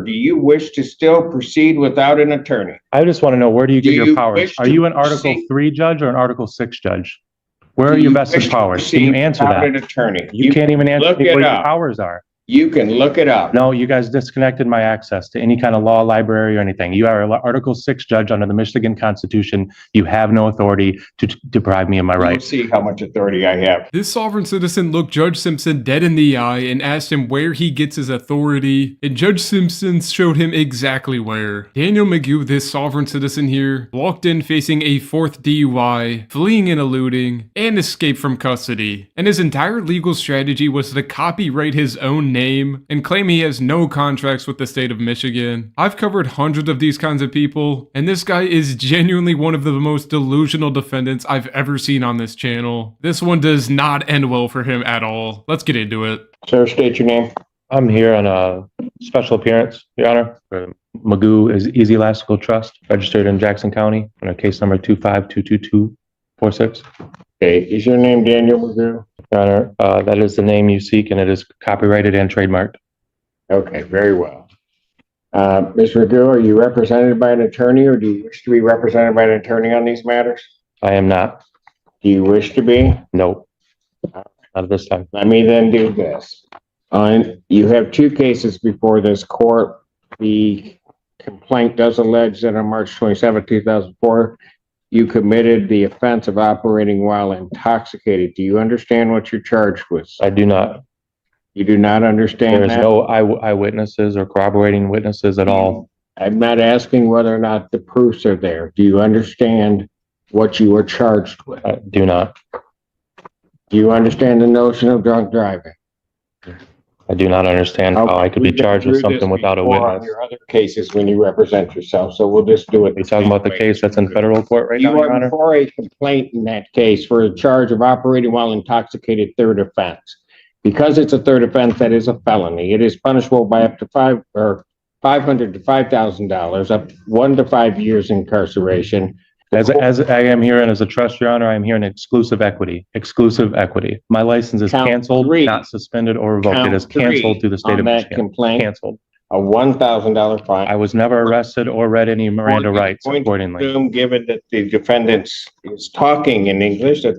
do you wish to still proceed without an attorney? I just want to know, where do you get your powers? wish Are to you an Article proceed- 3 judge or an Article 6 judge? Where are Do your you vested wish to powers? Can you proceed answer without that? an attorney? You can't even answer look me it what your up. powers are. You can look it up. No, you guys disconnected my access to any kind of law library or anything. You are an Article 6 judge under the Michigan Constitution. You have no authority to deprive me of my You'll rights. see how much authority I have. This sovereign citizen looked Judge Simpson dead in the eye and asked him where he gets his authority, and Judge Simpson showed him exactly where. Daniel McGew, this sovereign citizen here, walked in facing a 4th DUI, fleeing and eluding, and escaped from custody. And his entire legal strategy was to copyright his own name and claim he has no contracts with the state of Michigan. I've covered hundreds of these kinds of people, and this guy is genuinely one of the most delusional defendants I've ever seen on this channel. This one does not end well for him at all. Let's get into it. Sir, state your name. I'm here on a special appearance, Your Honor, for McGew is Easy Elastical Trust, registered in Jackson County, on a case number 2522246. Okay, is your name Daniel McGrew? Your Honor, that is the name you seek, and it is copyrighted and trademarked. Okay, very well. Ms. McGrew, are you represented by an attorney, or do you wish to be represented by an attorney on these matters? I am not. Do you wish to be? No. Not at this time. Let me then do this. You have 2 cases before this court. The complaint does allege that on March 27, 2004, you committed the offense of operating while intoxicated. Do you understand what you're charged with? I do not. You do not understand There is that? no eyewitnesses or corroborating witnesses at all. I'm not asking whether or not the proofs are there. Do you understand what you are charged with? I do not. Do you understand the notion of drunk driving? I do not understand how I could be We've been charged with through this something without a before on witness. your other cases when you represent yourself, so we'll just do it. Are you talking about the case that's in federal court right now, You Your are Honor? before a complaint in that case for a charge of operating while intoxicated, 3rd offense. Because it's a 3rd offense, that is a felony. It is punishable by up to $500 to $5,000, up 1 to 5 years incarceration. As I am here and as a trust, Your Honor, I am here in exclusive equity. Exclusive equity. My license is Count canceled, 3. not suspended or revoked. It is Count 3 canceled through the state on of that Michigan. complaint. Canceled. A $1,000 fine. I was never arrested or read any Miranda rights accordingly. Assume, given that the defendant is talking in English, that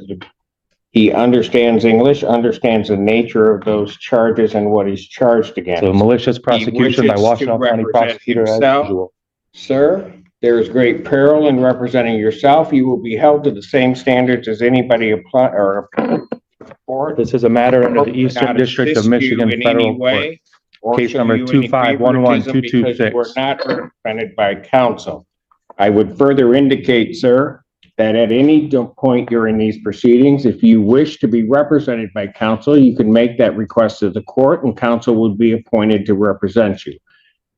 he understands English, understands the nature of those charges and what he's charged against. So malicious prosecution by wishes Washtenaw to County represent prosecutor as himself. usual. Sir, there is great peril in representing yourself. You will be held to the same standards as anybody apply or for. This is a matter under the Eastern Not District of assist Michigan you in Federal any way, Court. or Case show number you any 2511226. favoritism because you were not represented by counsel. I would further indicate, sir, that at any point during these proceedings, if you wish to be represented by counsel, you can make that request to the court and counsel would be appointed to represent you.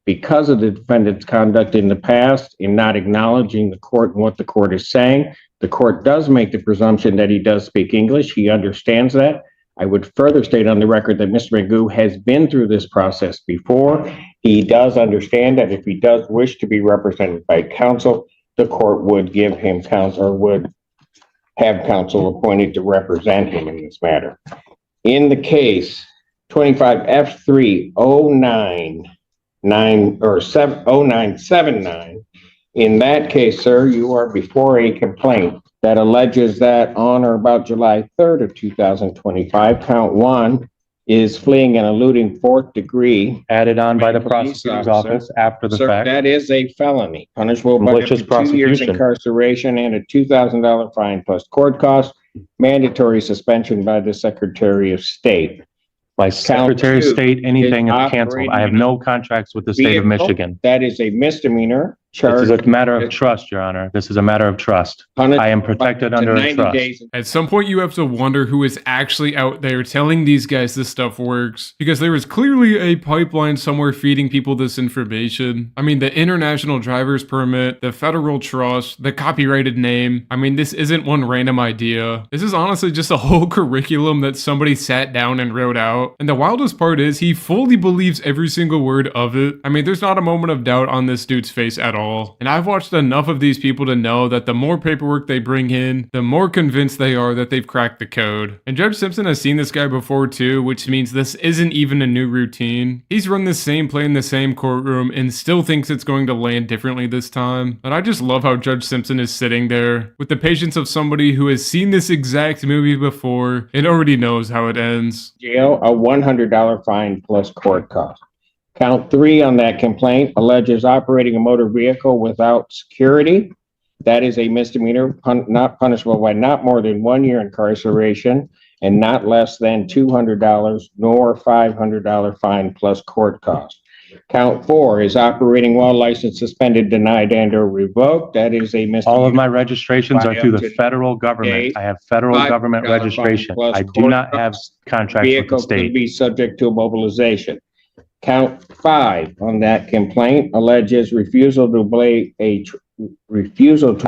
Because of the defendant's conduct in the past in not acknowledging the court and what the court is saying, the court does make the presumption that he does speak English. He understands that. I would further state on the record that Mr. McGew has been through this process before. He does understand that if he does wish to be represented by counsel, the court would give him counsel or would have counsel appointed to represent him in this matter. In the case 25F30979, in that case, sir, you are before a complaint that alleges that on or about July 3rd of 2025, count 1 is fleeing and eluding 4th degree. Added on by the Police prosecutor's officer. office after the Sir, fact. that is a felony, punishable by up Malicious to 2 years prosecution. incarceration and a $2,000 fine plus court costs, mandatory suspension by the Secretary of State. My Secretary of 2 State, anything is is canceled. I have no contracts with the state of vehicle. Michigan. That is a misdemeanor This charge. is a matter of trust, Your Honor. This is a matter of trust. I am protected under a trust. At some point, you have to wonder who is actually out there telling these guys this stuff works, because there is clearly a pipeline somewhere feeding people this information. I mean, the international driver's permit, the federal trust, the copyrighted name. I mean, this isn't one random idea. This is honestly just a whole curriculum that somebody sat down and wrote out. And the wildest part is he fully believes every single word of it. I mean, there's not a moment of doubt on this dude's face at all. all. And I've watched enough of these people to know that the more paperwork they bring in, the more convinced they are that they've cracked the code. And Judge Simpson has seen this guy before too, which means this isn't even a new routine. He's run the same play in the same courtroom and still thinks it's going to land differently this time. And I just love how Judge Simpson is sitting there with the patience of somebody who has seen this exact movie before and already knows how it ends. Jail, a $100 fine plus court costs. Count 3 on that complaint alleges operating a motor vehicle without security. That is a misdemeanor, not punishable by not more than 1 year incarceration and not less than $200 nor $500 fine plus court costs. Count 4 is operating while license suspended, denied, and or revoked. That is a misdemeanor. All of my registrations are through the federal government. I have federal government registration. I do not have contracts with the Vehicle could state. be subject to mobilization. Count 5 on that complaint alleges refusal to obey I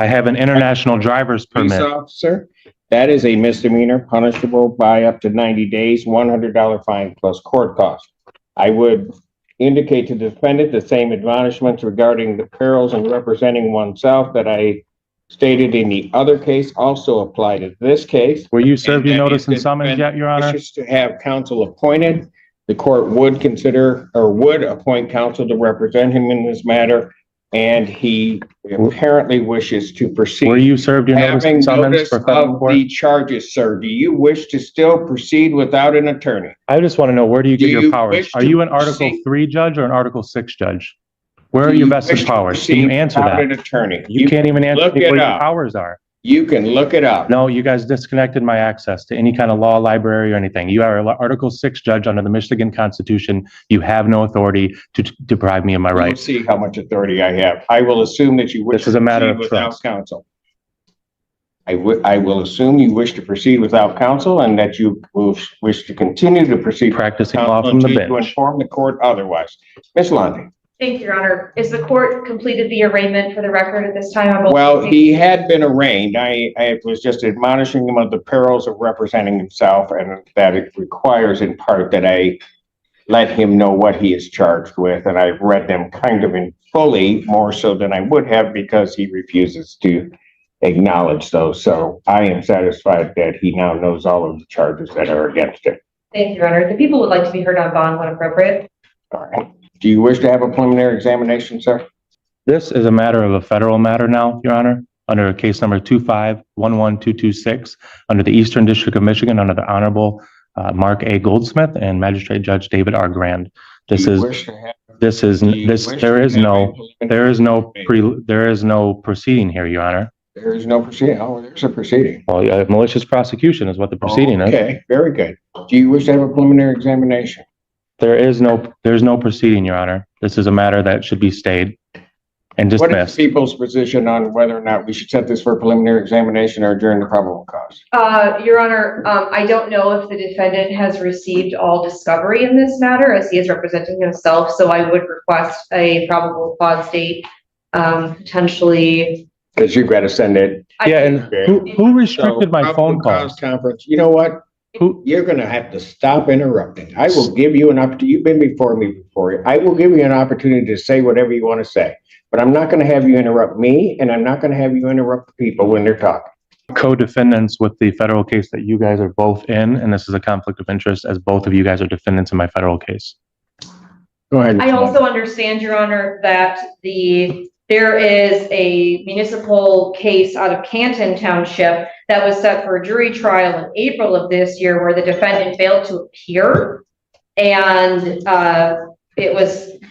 have an international driver's police permit. officer. That is a misdemeanor punishable by up to 90 days, $100 fine plus court costs. I would indicate to the defendant the same admonishments regarding the perils in representing oneself that I stated in the other case also apply to this case. Were you served your And that notice if and the summons yet, Your Honor? wishes to have counsel appointed, the court would consider or would appoint counsel to represent him in this matter, and he apparently wishes to proceed. Were you served your notice Having and summons notice for federal of court? the charges, sir, do you wish to still proceed without an attorney? I just want to know, where do you get Do your you powers? wish Are to you an Article proceed? 3 judge or an Article 6 judge? Where are Do your you vested wish to powers? Can you proceed answer without that? an attorney? You can't even answer look me it what your up. powers are. You can look it up. No, you guys disconnected my access to any kind of law library or anything. You are an Article 6 judge under the Michigan Constitution. You have no authority to deprive me of my We'll rights. see how much authority I have. I will assume that you wish This is to a matter proceed of without trust. counsel. I will assume you wish to proceed without counsel and that you will wish to continue to proceed. Practicing law from the until you bench. inform the court otherwise. Ms. Lundy. Thank you, Your Honor. Is the court completed the arraignment for the record at this time? on both Well, cases? he had been arraigned. I was just admonishing him of the perils of representing himself and that it requires in part that I let him know what he is charged with. And I've read them kind of in fully, more so than I would have because he refuses to acknowledge those. So I am satisfied that he now knows all of the charges that are against him. Thank you, Your Honor. The people would like to be heard on bond when appropriate. All right. Do you wish to have a preliminary examination, sir? This is a matter of a federal matter now, Your Honor, under case number 2511226, under the Eastern District of Michigan, under the Honorable Mark A. Goldsmith and Magistrate Judge David R. Grand. There is no proceeding here, Your Honor. There is no proceeding. Oh, there's a proceeding. Well, malicious prosecution is what the proceeding is. Okay, very good. Do you wish to have a preliminary examination? There's no proceeding, Your Honor. This is a matter that should be stayed and What is dismissed. people's position on whether or not we should set this for a preliminary examination or adjourn the probable cause? Your Honor, I don't know if the defendant has received all discovery in this matter as he is representing himself, so I would request a probable cause date, potentially. Because you've got to send it. Yeah, and who restricted my phone Probable cause calls? Conference, you know what? Who, You're gonna have to stop interrupting. I will give you an opportunity. You've been before me before. I will give you an opportunity to say whatever you want to say. But I'm not gonna have you interrupt me and I'm not gonna have you interrupt the people when they're talking. co-defendants with the federal case that you guys are both in, and this is a conflict of interest as both of you guys are defendants in my federal case. Go ahead. I also understand, Your Honor, that there is a municipal case out of Canton Township that was set for a jury trial in April of this year where the defendant failed to appear. And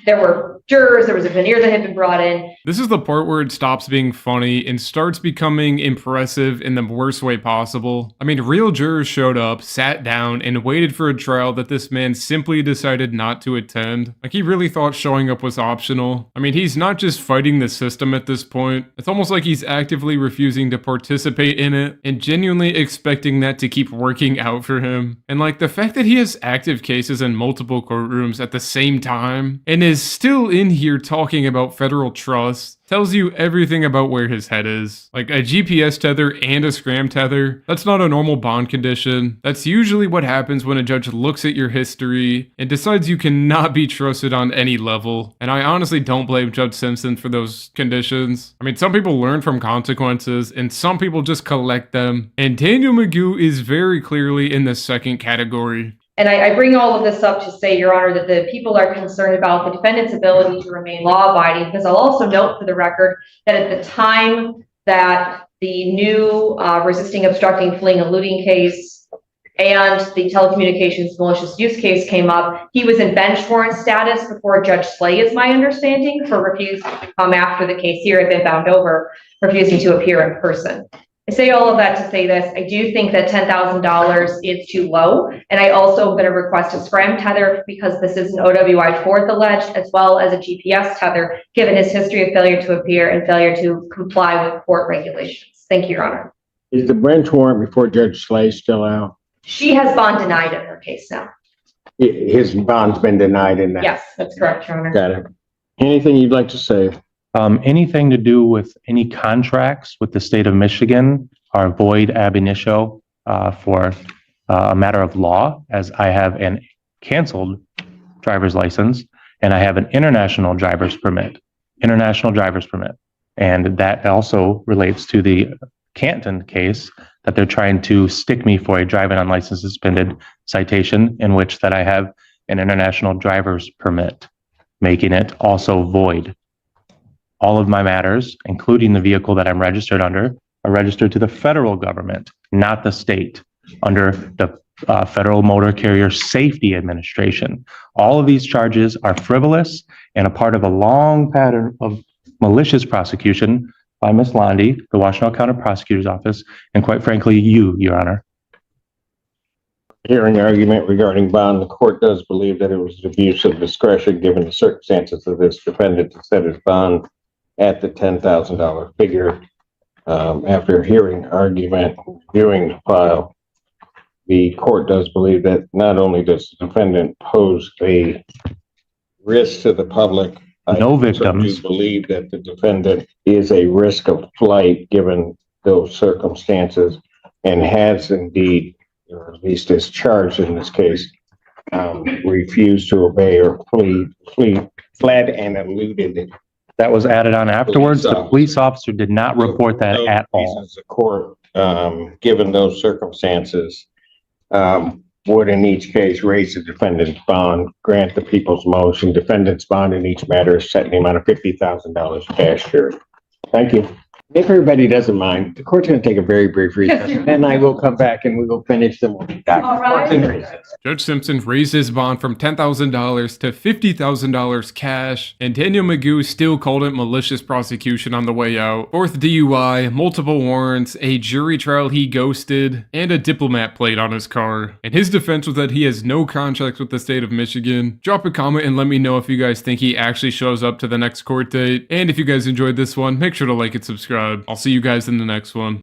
there were jurors, there was a veneer that had been brought in. This is the part where it stops being funny and starts becoming impressive in the worst way possible. I mean, real jurors showed up, sat down, and waited for a trial that this man simply decided not to attend. Like, he really thought showing up was optional. I mean, he's not just fighting the system at this point. It's almost like he's actively refusing to participate in it and genuinely expecting that to keep working out for him. And like, the fact that he has active cases in multiple courtrooms at the same time and is still in here talking about federal trust tells you everything about where his head is. Like a GPS tether and a scram tether, that's not a normal bond condition. That's usually what happens when a judge looks at your history and decides you cannot be trusted on any level. And I honestly don't blame Judge Simpson for those conditions. I mean, some people learn from consequences and some people just collect them. And Daniel Magoo is very clearly in the second category. And I bring all of this up to say, Your Honor, that the people are concerned about the defendant's ability to remain law-abiding, because I'll also note for the record that at the time that the new resisting, obstructing, fleeing, eluding case and the telecommunications malicious use case came up, he was in bench warrant status before Judge Slay, is my understanding, for refusing to come after the case here had been bound over, refusing to appear in person. I say all of that to say this. I do think that $10,000 is too low. And I also am going to request a scram tether because this is an OWI 4th alleged, as well as a GPS tether, given his history of failure to appear and failure to comply with court regulations. Thank you, Your Honor. Is the bench warrant before Judge Slay still out? She has bond denied in her case now. His bond's been denied in that? Yes, that's correct, Your Honor. Got it. Anything you'd like to say? Anything to do with any contracts with the state of Michigan are void ab initio for a matter of law, as I have an canceled driver's license and I have an international driver's permit. And that also relates to the Canton case that they're trying to stick me for a driving unlicensed suspended citation in which that I have an international driver's permit, making it also void. All of my matters, including the vehicle that I'm registered under, are registered to the federal government, not the state, under the Federal Motor Carrier Safety Administration. All of these charges are frivolous and a part of a long pattern of malicious prosecution by Ms. Landy, the Washtenaw County Prosecutor's Office, and quite frankly, you, Your Honor. Hearing argument regarding bond, the court does believe that it was an abuse of discretion given the circumstances of this defendant to set his bond at the $10,000 figure. After hearing argument, viewing the file, the court does believe that not only does the defendant pose a risk to the public, No I victims. do believe that the defendant is a risk of flight given those circumstances and has indeed, or at least is charged in this case, refused to obey or fled and eluded. That was added on afterwards. The police officer did not report that at all. The court, given those circumstances, would in each case raise the defendant's bond, grant the people's motion. Defendant's bond in each matter is set in the amount of $50,000 cash here. Thank you. If everybody doesn't mind, the court's going to take a very brief recess, and I will come back and we will finish them. All right. Judge Simpson raised his bond from $10,000 to $50,000 cash, and Daniel Magoo still called it malicious prosecution on the way out. 4th DUI, multiple warrants, a jury trial he ghosted, and a diplomat plate on his car. And his defense was that he has no contracts with the state of Michigan. Drop a comment and let me know if you guys think he actually shows up to the next court date. And if you guys enjoyed this one, make sure to like and subscribe. I'll see you guys in the next one.